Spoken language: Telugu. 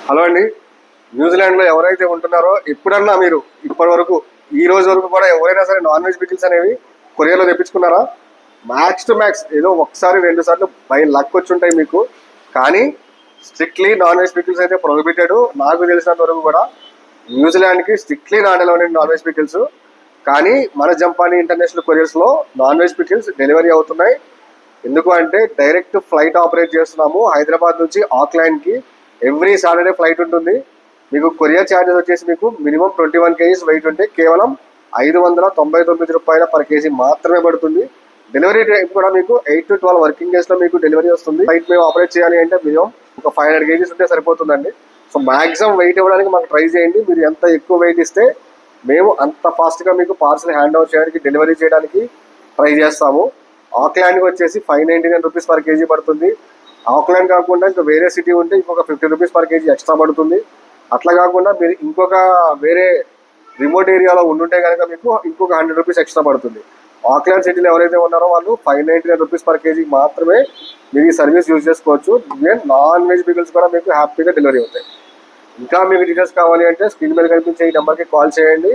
హలో అండి. న్యూజిలాండ్లో ఎవరైతే ఉంటున్నారో ఎప్పుడన్నా మీరు ఇప్పటి వరకు ఈ రోజు వరకు కూడా ఎవరైనా సరే నాన్ వెజ్ పికిల్స్ అనేవి కొరియర్లో తెప్పించుకున్నారా? మ్యాక్స్ టు మ్యాక్స్ ఏదో ఒకసారి 2 సార్లు బై లక్ వచ్చి ఉంటాయి మీకు. కానీ స్ట్రిక్ట్లీ నాన్ వెజ్ పికిల్స్ అయితే ప్రొహిబిటెడ్. నాకు తెలిసినంత వరకు కూడా న్యూజిలాండ్కి strictly not allowed non veg pickles. కానీ మన జంపానీ ఇంటర్నేషనల్ కొరియర్స్లో నాన్ వెజ్ పికిల్స్ డెలివరీ అవుతున్నాయి. ఎందుకు అంటే డైరెక్ట్ ఫ్లైట్ ఆపరేట్ చేస్తున్నాము హైదరాబాద్ నుంచి ఆక్లాండ్కి. ఎవ్రీ సాటర్డే ఫ్లైట్ ఉంటుంది. మీకు కొరియర్ ఛార్జెస్ వచ్చేసి మీకు మినిమం 21 kgs వెయిట్ ఉంటే కేవలం 599 రూపాయల పర్ కేజీ మాత్రమే పడుతుంది. డెలివరీ టైం కూడా మీకు 8 to 12 వర్కింగ్ డేస్లో మీకు డెలివరీ వస్తుంది. ఫ్లైట్ మేము ఆపరేట్ చేయాలి అంటే మినిమం ఒక 500 kgs ఉంటే సరిపోతుందండి. సో మాక్సిమం వెయిట్ ఇవ్వడానికి మాకు ట్రై చేయండి. మీరు ఎంత ఎక్కువ వెయిట్ ఇస్తే మేము అంత ఫాస్ట్గా మీకు పార్సల్ హ్యాండ్ ఓవర్ చేయడానికి డెలివరీ చేయడానికి ట్రై చేస్తాము. ఆక్లాండ్కి వచ్చేసి 599 రూపీస్ పర్ కేజీ పడుతుంది. ఆక్లాండ్ కాకుండా ఇంకా వేరే సిటీ ఉంటే ఇంకొక 50 రూపీస్ పర్ కేజీ ఎక్స్ట్రా పడుతుంది. అట్లా కాకుండా మీరు ఇంకొక వేరే రిమోట్ ఏరియాలో ఉండుంటే కనుక మీకు ఇంకొక 100 రూపీస్ ఎక్స్ట్రా పడుతుంది. ఆక్లాండ్ సిటీలో ఎవరైతే ఉన్నారో వాళ్ళు 599 రూపీస్ పర్ కేజీ మాత్రమే మీరు ఈ సర్వీస్ యూజ్ చేసుకోవచ్చు. నాన్ వెజ్ పికిల్స్ కూడా మీకు హ్యాపీగా డెలివరీ అవుతాయి. ఇంకా మీకు డీటెయిల్స్ కావాలి అంటే స్క్రీన్ మీద కనిపించే ఈ నెంబర్కి కాల్ చేయండి.